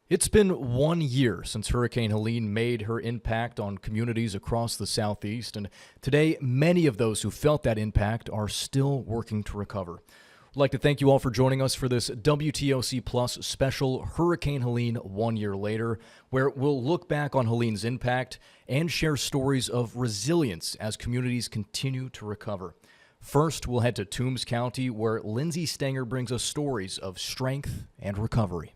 It's been 1 year since Hurricane Helene made her impact on communities across the Southeast, and today many of those who felt that impact are still working to recover. I'd like to thank you all for joining us for this WTOC Plus special Hurricane Helene 1 year later, where we'll look back on Helene's impact and share stories of resilience as communities continue to recover. First, we'll head to Toombs County, where Lindsay Stanger brings us stories of strength and recovery.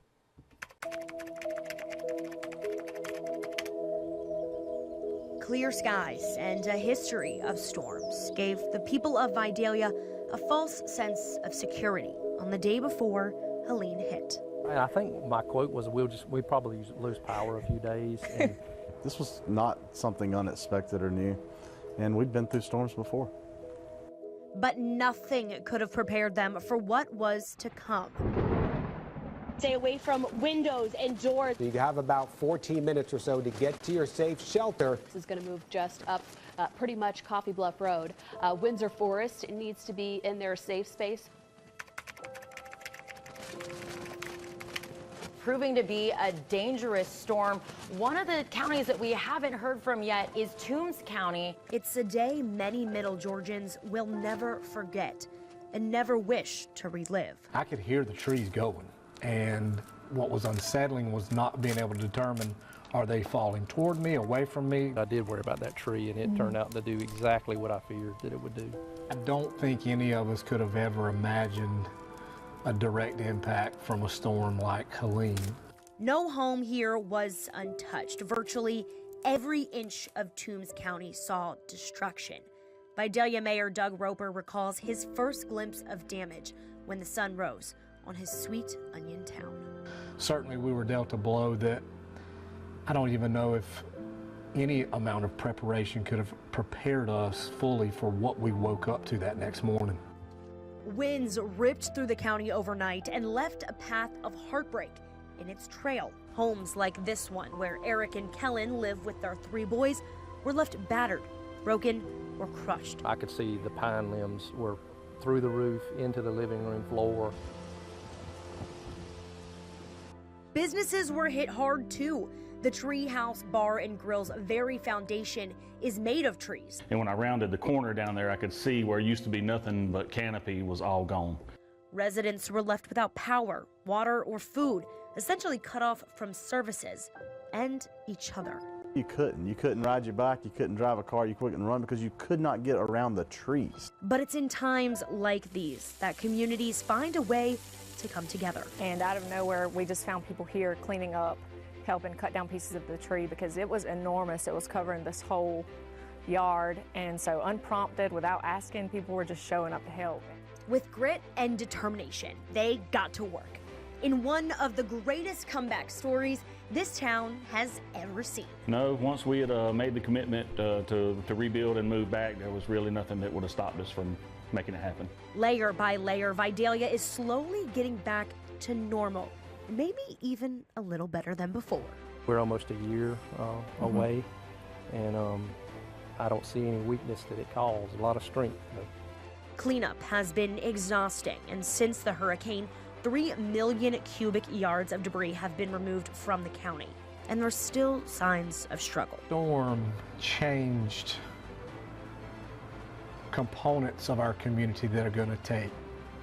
Clear skies and a history of storms gave the people of Vidalia a false sense of security on the day before Helene hit. I think my quote was, we probably lose power a few days. And this was not something unexpected or new, and we'd been through storms before. But nothing could have prepared them for what was to come. Stay away from windows and doors. You have about 14 minutes or so to get to your safe shelter. This is going to move just up pretty much Coffee Bluff Road. Windsor Forest needs to be in their safe space. Proving to be a dangerous storm. One of the counties that we haven't heard from yet is Toombs County. It's a day many Middle Georgians will never forget and never wish to relive. I could hear the trees going. And what was unsettling was not being able to determine, are they falling toward me, away from me? I did worry about that tree, and it turned out to do exactly what I feared that it would do. I don't think any of us could have ever imagined a direct impact from a storm like Helene. No home here was untouched. Virtually every inch of Toombs County saw destruction. Vidalia Mayor Doug Roper recalls his first glimpse of damage when the sun rose on his sweet onion town. Certainly we were dealt a blow that I don't even know if any amount of preparation could have prepared us fully for what we woke up to that next morning. Winds ripped through the county overnight and left a path of heartbreak in its trail. Homes like this one, where Eric and Kellen live with their 3 boys, were left battered, broken, or crushed. I could see the pine limbs were through the roof into the living room floor. Businesses were hit hard too. The Tree House Bar and Grill's very foundation is made of trees. And when I rounded the corner down there, I could see where it used to be nothing but canopy was all gone. Residents were left without power, water, or food, essentially cut off from services and each other. You couldn't ride your bike, you couldn't drive a car, you couldn't run because you could not get around the trees. But it's in times like these that communities find a way to come together. And out of nowhere, we just found people here cleaning up, helping cut down pieces of the tree because it was enormous. It was covering this whole yard. And so unprompted, without asking, people were just showing up to help. With grit and determination, they got to work. In one of the greatest comeback stories this town has ever seen. No, once we had made the commitment to rebuild and move back, there was really nothing that would have stopped us from making it happen. Layer by layer, Vidalia is slowly getting back to normal, maybe even a little better than before. We're almost a year away, and I don't see any weakness that it caused, a lot of strength. Cleanup has been exhausting, and since the hurricane, 3 million cubic yards of debris have been removed from the county, and there's still signs of struggle. Storm changed components of our community that are going to take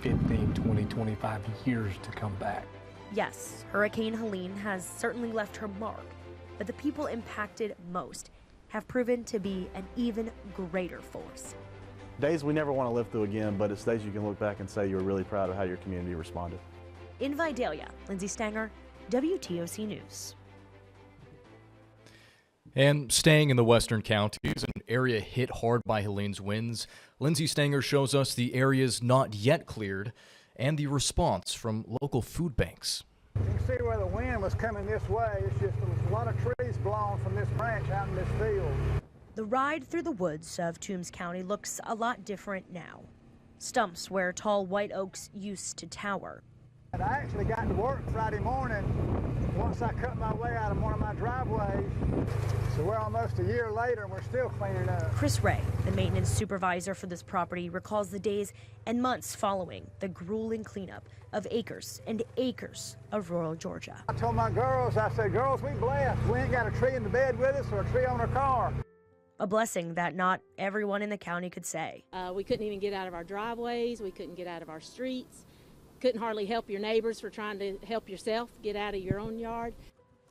15, 20, 25 years to come back. Yes, Hurricane Helene has certainly left her mark, but the people impacted most have proven to be an even greater force. Days we never want to live through again, but it's days you can look back and say you're really proud of how your community responded. In Vidalia, Lindsay Stanger, WTOC News. And staying in the western counties, an area hit hard by Helene's winds, Lindsay Stanger shows us the areas not yet cleared and the response from local food banks. You can see where the wind was coming this way. It's just there was a lot of trees blown from this branch out in this field. The ride through the woods of Toombs County looks a lot different now. Stumps where tall white oaks used to tower. I actually got to work Friday morning once I cut my way out of one of my driveways. So we're almost a year later and we're still cleaning up. Chris Ray, the maintenance supervisor for this property, recalls the days and months following the grueling cleanup of acres and acres of rural Georgia. I told my girls, I said, girls, we blessed. We ain't got a tree in the bed with us or a tree on our car. A blessing that not everyone in the county could say. We couldn't even get out of our driveways. We couldn't get out of our streets. Couldn't hardly help your neighbors for trying to help yourself get out of your own yard.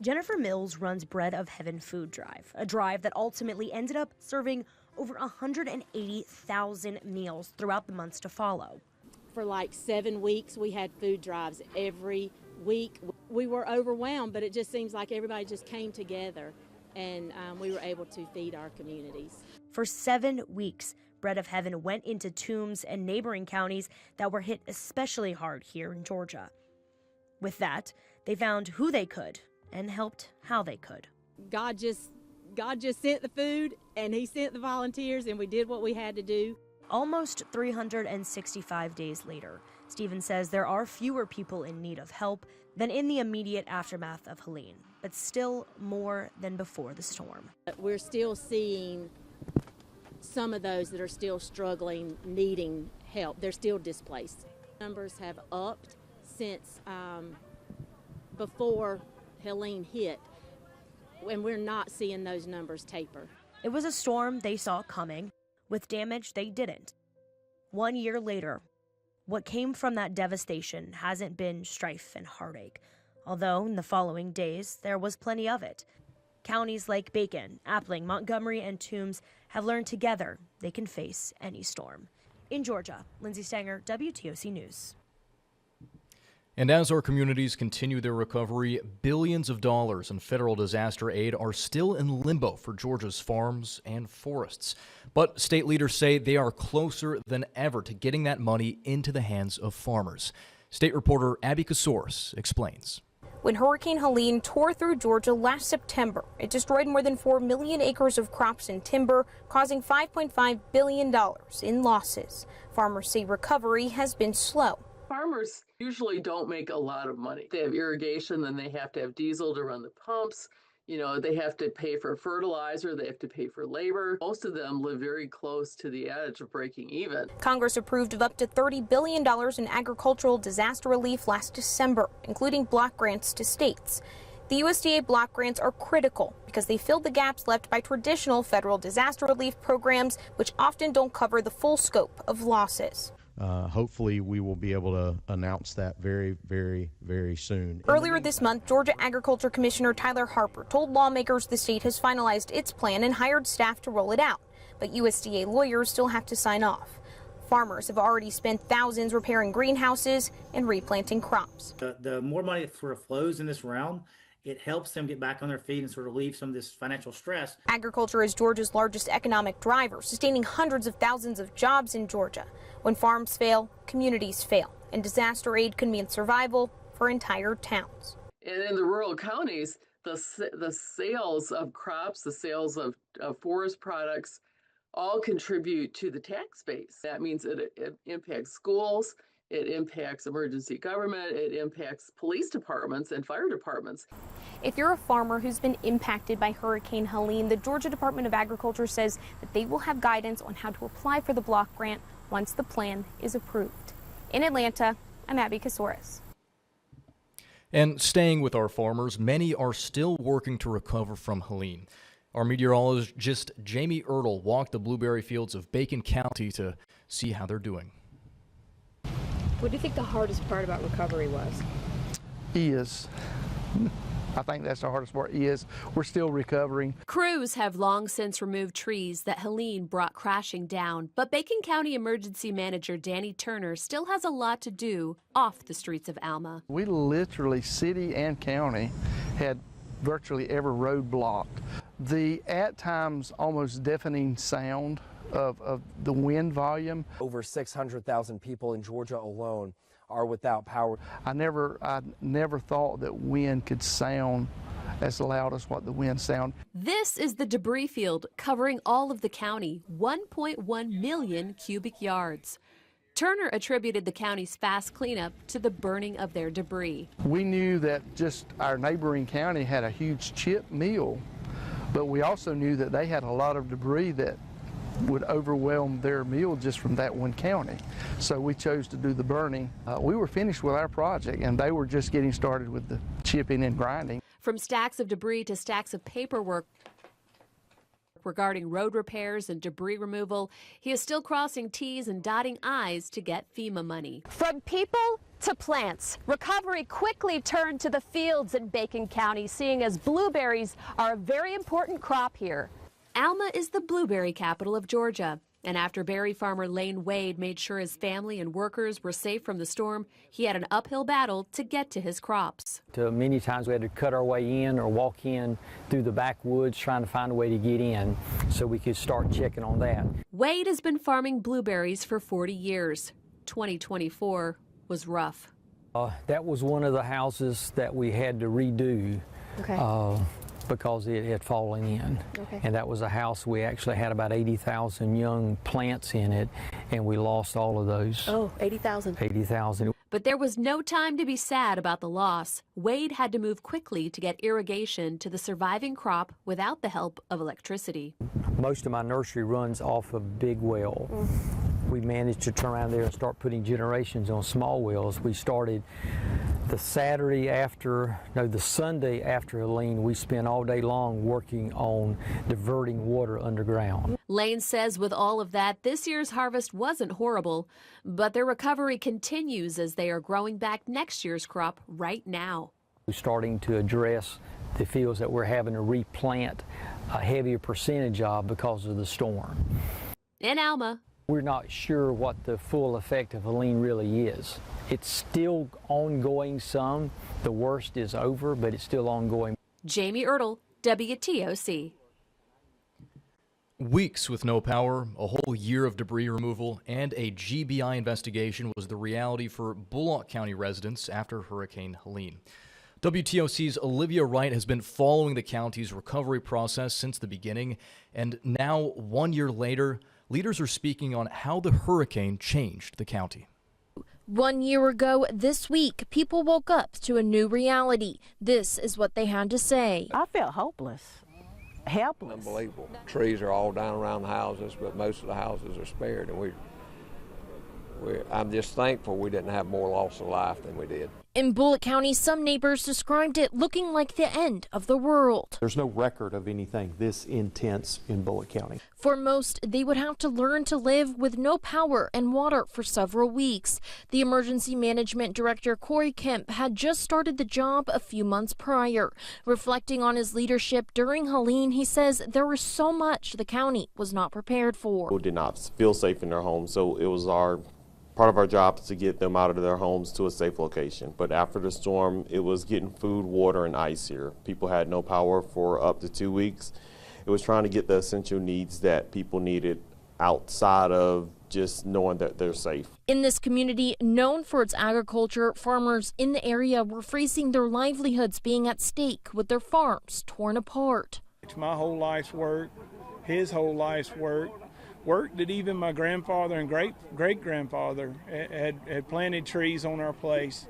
Jennifer Mills runs Bread of Heaven Food Drive, a drive that ultimately ended up serving over 180,000 meals throughout the months to follow. For like 7 weeks, we had food drives every week. We were overwhelmed, but it just seems like everybody just came together and we were able to feed our communities. For 7 weeks, Bread of Heaven went into Toombs and neighboring counties that were hit especially hard here in Georgia. With that, they found who they could and helped how they could. God just sent the food and he sent the volunteers and we did what we had to do. Almost 365 days later, Stephen says there are fewer people in need of help than in the immediate aftermath of Helene, but still more than before the storm. We're still seeing some of those that are still struggling, needing help. They're still displaced. Numbers have upped since before Helene hit, and we're not seeing those numbers taper. It was a storm they saw coming, with damage they didn't. 1 year later, what came from that devastation hasn't been strife and heartache, although in the following days there was plenty of it. Counties like Bacon, Appling, Montgomery, and Toombs have learned together they can face any storm. In Georgia, Lindsay Stanger, WTOC News. And as our communities continue their recovery, billions of dollars in federal disaster aid are still in limbo for Georgia's farms and forests. But state leaders say they are closer than ever to getting that money into the hands of farmers. State reporter Abby Kasouris explains. When Hurricane Helene tore through Georgia last September, it destroyed more than 4 million acres of crops and timber, causing $5.5 billion in losses. Farmers say recovery has been slow. Farmers usually don't make a lot of money. They have irrigation, then they have to have diesel to run the pumps. You know, they have to pay for fertilizer, they have to pay for labor. Most of them live very close to the edge of breaking even. Congress approved of up to $30 billion in agricultural disaster relief last December, including block grants to states. The USDA block grants are critical because they fill the gaps left by traditional federal disaster relief programs, which often don't cover the full scope of losses. Hopefully we will be able to announce that very, very, very soon. Earlier this month, Georgia Agriculture Commissioner Tyler Harper told lawmakers the state has finalized its plan and hired staff to roll it out. But USDA lawyers still have to sign off. Farmers have already spent thousands repairing greenhouses and replanting crops. The more money that sort of flows in this realm, it helps them get back on their feet and sort of relieve some of this financial stress. Agriculture is Georgia's largest economic driver, sustaining hundreds of thousands of jobs in Georgia. When farms fail, communities fail, and disaster aid can mean survival for entire towns. And in the rural counties, the sales of crops, the sales of forest products, all contribute to the tax base. That means it impacts schools, it impacts emergency government, it impacts police departments and fire departments. If you're a farmer who's been impacted by Hurricane Helene, the Georgia Department of Agriculture says that they will have guidance on how to apply for the block grant once the plan is approved. In Atlanta, I'm Abby Kasouris. And staying with our farmers, many are still working to recover from Helene. Our meteorologist Jamie Ertl walked the blueberry fields of Bacon County to see how they're doing. What do you think the hardest part about recovery was? I think that's the hardest part we're still recovering. Crews have long since removed trees that Helene brought crashing down, but Bacon County Emergency Manager Danny Turner still has a lot to do off the streets of Alma. We literally, city and county, had virtually every road blocked. The, at times, almost deafening sound of the wind volume. Over 600,000 people in Georgia alone are without power. I never thought that wind could sound as loud as what the wind sound. This is the debris field covering all of the county, 1.1 million cubic yards. Turner attributed the county's fast cleanup to the burning of their debris. We knew that just our neighboring county had a huge chip mill, but we also knew that they had a lot of debris that would overwhelm their mill just from that one county. So we chose to do the burning. We were finished with our project, and they were just getting started with the chipping and grinding. From stacks of debris to stacks of paperwork regarding road repairs and debris removal, he is still crossing T's and dotting I's to get FEMA money. From people to plants, recovery quickly turned to the fields in Bacon County, seeing as blueberries are a very important crop here. Alma is the blueberry capital of Georgia. And after berry farmer Lane Wade made sure his family and workers were safe from the storm, he had an uphill battle to get to his crops. Many times we had to cut our way in or walk in through the backwoods trying to find a way to get in so we could start checking on that. Wade has been farming blueberries for 40 years. 2024 was rough. That was one of the houses that we had to redo. Okay. Because it had fallen in. Okay. And that was a house we actually had about 80,000 young plants in it, and we lost all of those. Oh, 80,000. 80,000. But there was no time to be sad about the loss. Wade had to move quickly to get irrigation to the surviving crop without the help of electricity. Most of my nursery runs off a big well. We managed to turn around there and start putting generations on small wells. We started the Sunday after Helene. We spent all day long working on diverting water underground. Lane says with all of that, this year's harvest wasn't horrible, but their recovery continues as they are growing back next year's crop right now. We're starting to address the fields that we're having to replant a heavier percentage of because of the storm. In Alma, we're not sure what the full effect of Helene really is. It's still ongoing some. The worst is over, but it's still ongoing. Jamie Ertl, WTOC. Weeks with no power, a whole year of debris removal, and a GBI investigation was the reality for Bullock County residents after Hurricane Helene. WTOC's Olivia Wright has been following the county's recovery process since the beginning, and now, 1 year later, leaders are speaking on how the hurricane changed the county. 1 year ago this week, people woke up to a new reality. This is what they had to say. I felt hopeless, helpless. Unbelievable. Trees are all down around the houses, but most of the houses are spared, and I'm just thankful we didn't have more loss of life than we did. In Bullock County, some neighbors described it looking like the end of the world. There's no record of anything this intense in Bullock County. For most, they would have to learn to live with no power and water for several weeks. The emergency management director, Corey Kemp, had just started the job a few months prior. Reflecting on his leadership during Helene, he says there was so much the county was not prepared for. People did not feel safe in their homes, so it was part of our job to get them out of their homes to a safe location. But after the storm, it was getting food, water, and ice here. People had no power for up to 2 weeks. It was trying to get the essential needs that people needed outside of just knowing that they're safe. In this community, known for its agriculture, farmers in the area were facing their livelihoods being at stake with their farms torn apart. It's my whole life's work, his whole life's work that even my grandfather and great-grandfather had planted trees on our place.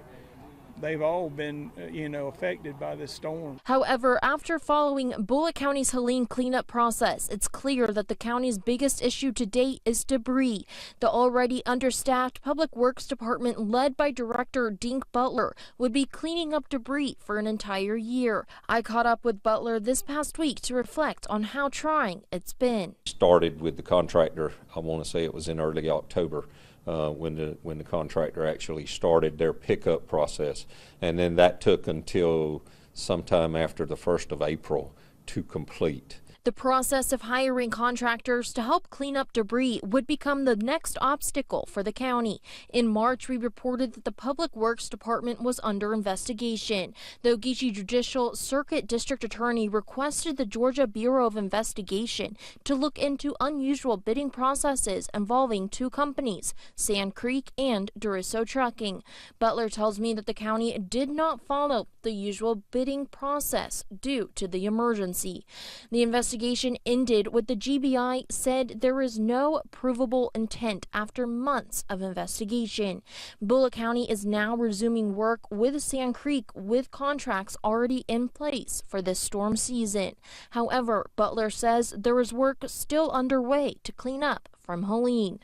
They've all been, affected by this storm. However, after following Bullock County's Helene cleanup process, it's clear that the county's biggest issue to date is debris. The already understaffed Public Works Department, led by Director Dink Butler, would be cleaning up debris for an entire year. I caught up with Butler this past week to reflect on how trying it's been. Started with the contractor, I want to say it was in early October. When the contractor actually started their pickup process, and then that took until sometime after the 1st of April to complete. The process of hiring contractors to help clean up debris would become the next obstacle for the county. In March, we reported that the Public Works Department was under investigation. The Ogeechee Judicial Circuit District Attorney requested the Georgia Bureau of Investigation to look into unusual bidding processes involving two companies, Sand Creek and Duriso Trucking. Butler tells me that the county did not follow the the usual bidding process due to the emergency. The investigation ended with the GBI said there is no provable intent after months of investigation. Bullitt County is now resuming work with Sand Creek with contracts already in place for this storm season. However, Butler says there is work still underway to clean up from Helene.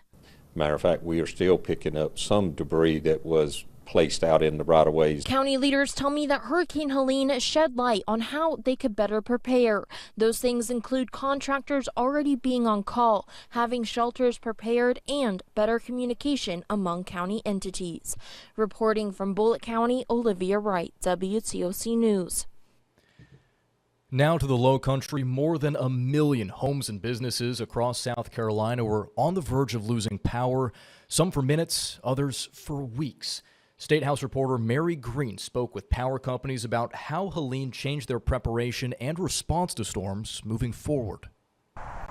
Matter of fact, we are still picking up some debris that was placed out in the right-of-ways. County leaders tell me that Hurricane Helene shed light on how they could better prepare. Those things include contractors already being on call, having shelters prepared, and better communication among county entities. Reporting from Bullitt County, Olivia Wright, WTOC News. Now to the Low Country. More than 1 million homes and businesses across South Carolina were on the verge of losing power, some for minutes, others for weeks. State House reporter Mary Green spoke with power companies about how Helene changed their preparation and response to storms moving forward.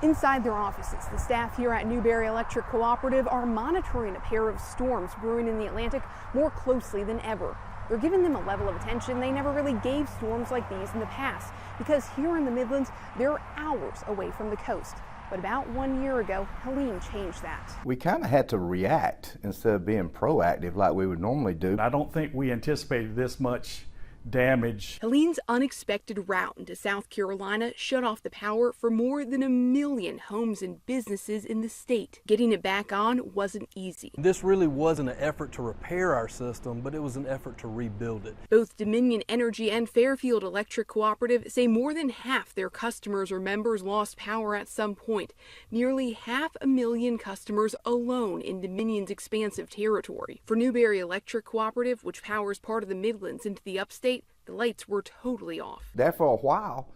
Inside their offices, the staff here at Newberry Electric Cooperative are monitoring a pair of storms brewing in the Atlantic more closely than ever. They're giving them a level of attention they never really gave storms like these in the past, because here in the Midlands, they're hours away from the coast. But about 1 year ago, Helene changed that. We kind of had to react instead of being proactive like we would normally do. I don't think we anticipated this much damage. Helene's unexpected route into South Carolina shut off the power for more than 1 million homes and businesses in the state. Getting it back on wasn't easy. This really wasn't an effort to repair our system, but it was an effort to rebuild it. Both Dominion Energy and Fairfield Electric Cooperative say more than half their customers or members lost power at some point. Nearly 500,000 customers alone in Dominion's expansive territory. For Newberry Electric Cooperative, which powers part of the Midlands into the upstate, the lights were totally off. There for a while,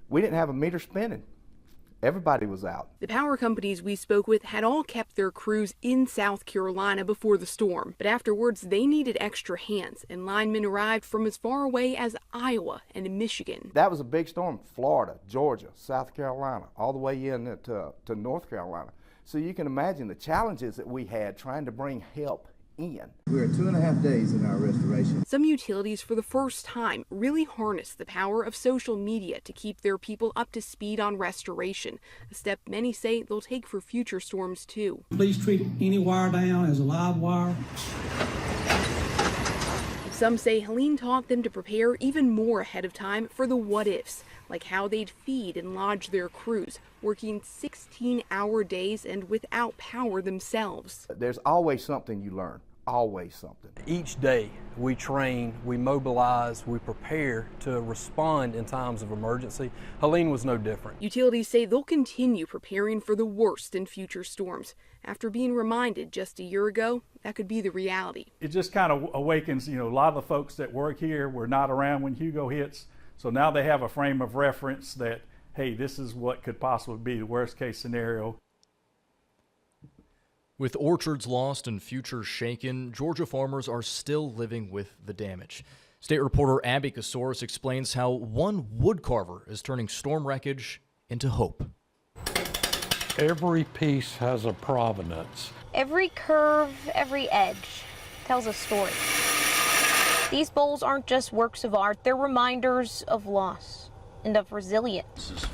we didn't have a meter spinning. Everybody was out. The power companies we spoke with had all kept their crews in South Carolina before the storm, but afterwards they needed extra hands, and linemen arrived from as far away as Iowa and Michigan. That was a big storm. Florida, Georgia, South Carolina, all the way in to North Carolina. So you can imagine the challenges that we had trying to bring help in. We're at 2.5 days in our restoration. Some utilities for the first time really harnessed the power of social media to keep their people up to speed on restoration, a step many say they'll take for future storms too. Please treat any wire down as a live wire. Some say Helene taught them to prepare even more ahead of time for the what-ifs, like how they'd feed and lodge their crews, working 16-hour days and without power themselves. There's always something you learn, always something. Each day we train, we mobilize, we prepare to respond in times of emergency. Helene was no different. Utilities say they'll continue preparing for the worst in future storms, after being reminded just a year ago that could be the reality. It just kind of awakens, a lot of the folks that work here were not around when Hugo hits, so now they have a frame of reference that, hey, this is what could possibly be the worst case scenario. With orchards lost and futures shaken, Georgia farmers are still living with the damage. State reporter Abby Kasoris explains how one wood carver is turning storm wreckage into hope. Every piece has a provenance. Every curve, every edge tells a story. These bowls aren't just works of art, they're reminders of loss and of resilience. This is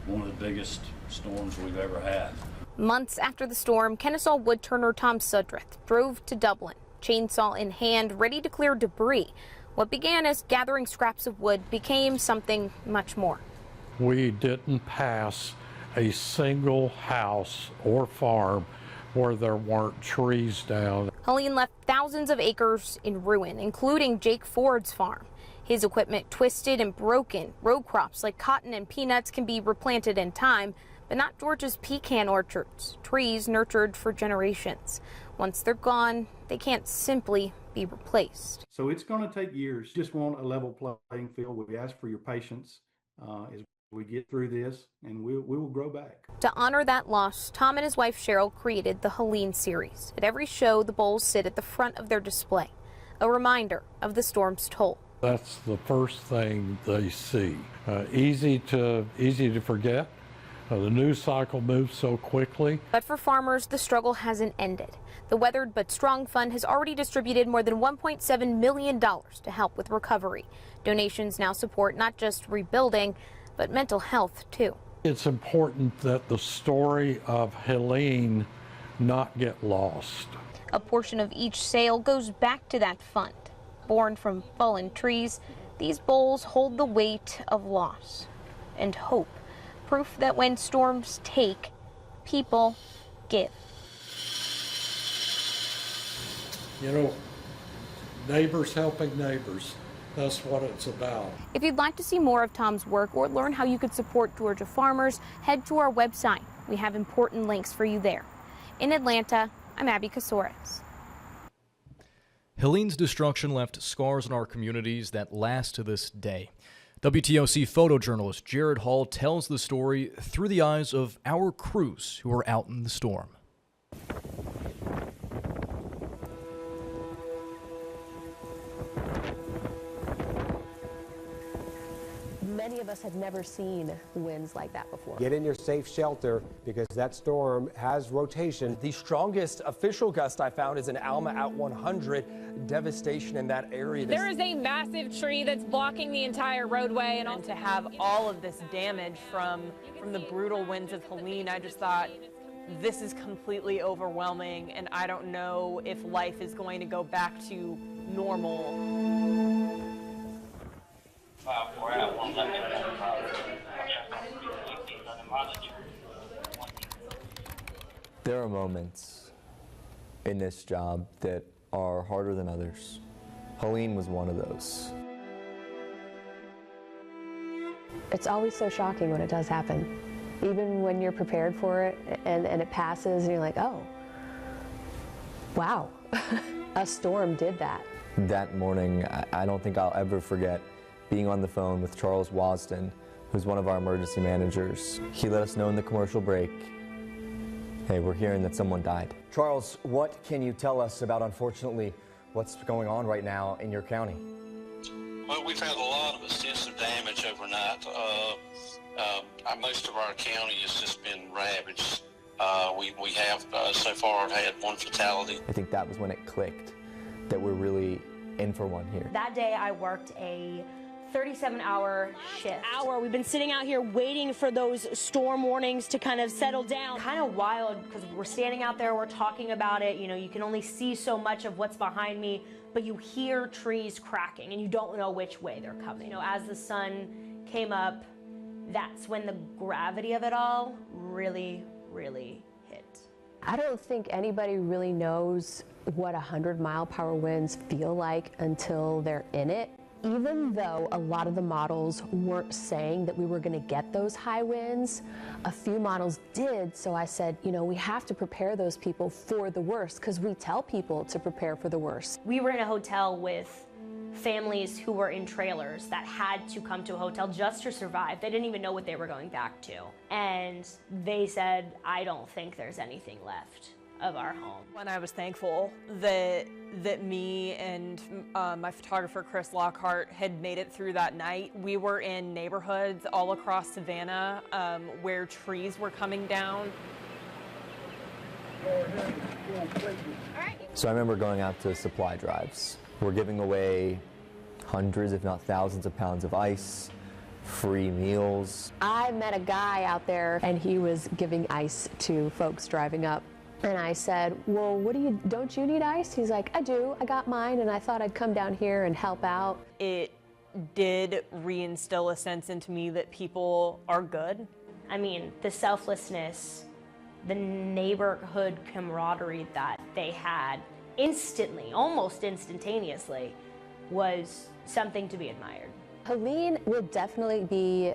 one of the biggest storms we've ever had. Months after the storm, Kennesaw woodturner Tom Sudreth drove to Dublin, chainsaw in hand, ready to clear debris. What began as gathering scraps of wood became something much more. We didn't pass a single house or farm where there weren't trees down. Helene left thousands of acres in ruin, including Jake Ford's farm. His equipment twisted and broken. Row crops like cotton and peanuts can be replanted in time, but not Georgia's pecan orchards, trees nurtured for generations. Once they're gone, they can't simply be replaced. So it's going to take years. Just want a level playing field. We ask for your patience as we get through this, and we will grow back. To honor that loss, Tom and his wife Cheryl created the Helene series. At every show, the bowls sit at the front of their display, a reminder of the storm's toll. That's the first thing they see. Easy to forget, The news cycle moves so quickly. But for farmers, the struggle hasn't ended. The Weathered But Strong Fund has already distributed more than $1.7 million to help with recovery. Donations now support not just rebuilding, but mental health too. It's important that the story of Helene not get lost. A portion of each sale goes back to that fund. Born from fallen trees, these bowls hold the weight of loss and hope. Proof that when storms take, people give. You know, neighbors helping neighbors. That's what it's about. If you'd like to see more of Tom's work or learn how you could support Georgia farmers, head to our website. We have important links for you there. In Atlanta, I'm Abby Casores. Helene's destruction left scars in our communities that last to this day. WTOC photojournalist Jared Hall tells the story through the eyes of our crews who are out in the storm. Many of us have never seen winds like that before. Get in your safe shelter because that storm has rotation. The strongest official gust I found is in Alma at 100. Devastation in that area. There is a massive tree that's blocking the entire roadway, and to have all of this damage from the brutal winds of Helene, I just thought this is completely overwhelming, and I don't know if life is going to go back to normal. There are moments in this job that are harder than others. Helene was one of those. It's always so shocking when it does happen. Even when you're prepared for it and it passes and you're like, oh, wow, a storm did that. That morning, I don't think I'll ever forget being on the phone with Charles Wasden, who's one of our emergency managers. He let us know in the commercial break, hey, we're hearing that someone died. Charles, what can you tell us about, unfortunately, what's going on right now in your county? Well, we've had a lot of extensive damage overnight. Most of our county has just been ravaged. We have so far had one fatality. I think that was when it clicked, that we're really in for one here. That day I worked a 37-hour shift. We've been sitting out here waiting for those storm warnings to kind of settle down. Kind of wild because we're standing out there, we're talking about it. You know, you can only see so much of what's behind me, but you hear trees cracking and you don't know which way they're coming. You know, as the sun came up, that's when the gravity of it all really, really hit. I don't think anybody really knows what 100-mile-per-hour winds feel like until they're in it. Even though a lot of the models weren't saying that we were going to get those high winds, a few models did. So I said, you know, we have to prepare those people for the worst because we tell people to prepare for the worst. We were in a hotel with families who were in trailers that had to come to a hotel just to survive. They didn't even know what they were going back to. And they said, I don't think there's anything left of our home. And I was thankful that me and my photographer Chris Lockhart had made it through that night. We were in neighborhoods all across Savannah where trees were coming down. So I remember going out to supply drives. We're giving away hundreds, if not thousands of pounds of ice, free meals. I met a guy out there and he was giving ice to folks driving up. And I said, well, don't you need ice? He's like, I do, I got mine, and I thought I'd come down here and help out. It did reinstill a sense into me that people are good. I mean, the selflessness, the neighborhood camaraderie that they had instantly, almost instantaneously, was something to be admired. Helene will definitely be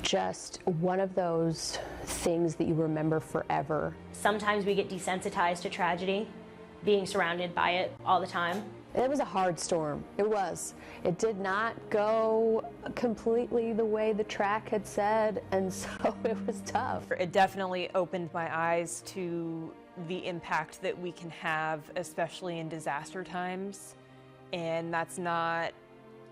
just one of those things that you remember forever. Sometimes we get desensitized to tragedy, being surrounded by it all the time. It was a hard storm. It was. It did not go completely the way the track had said, and so it was tough. It definitely opened my eyes to the impact that we can have, especially in disaster times. And that's not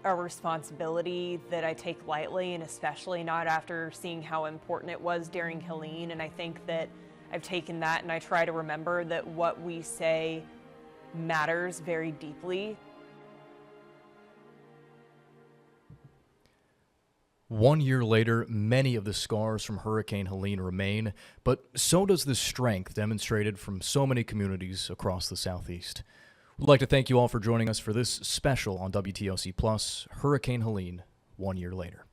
a responsibility that I take lightly, and especially not after seeing how important it was during Helene. And I think that I've taken that, and I try to remember that what we say matters very deeply. 1 year later, many of the scars from Hurricane Helene remain, but so does the strength demonstrated from so many communities across the Southeast. We'd like to thank you all for joining us for this special on WTOC Plus, Hurricane Helene, 1 year later.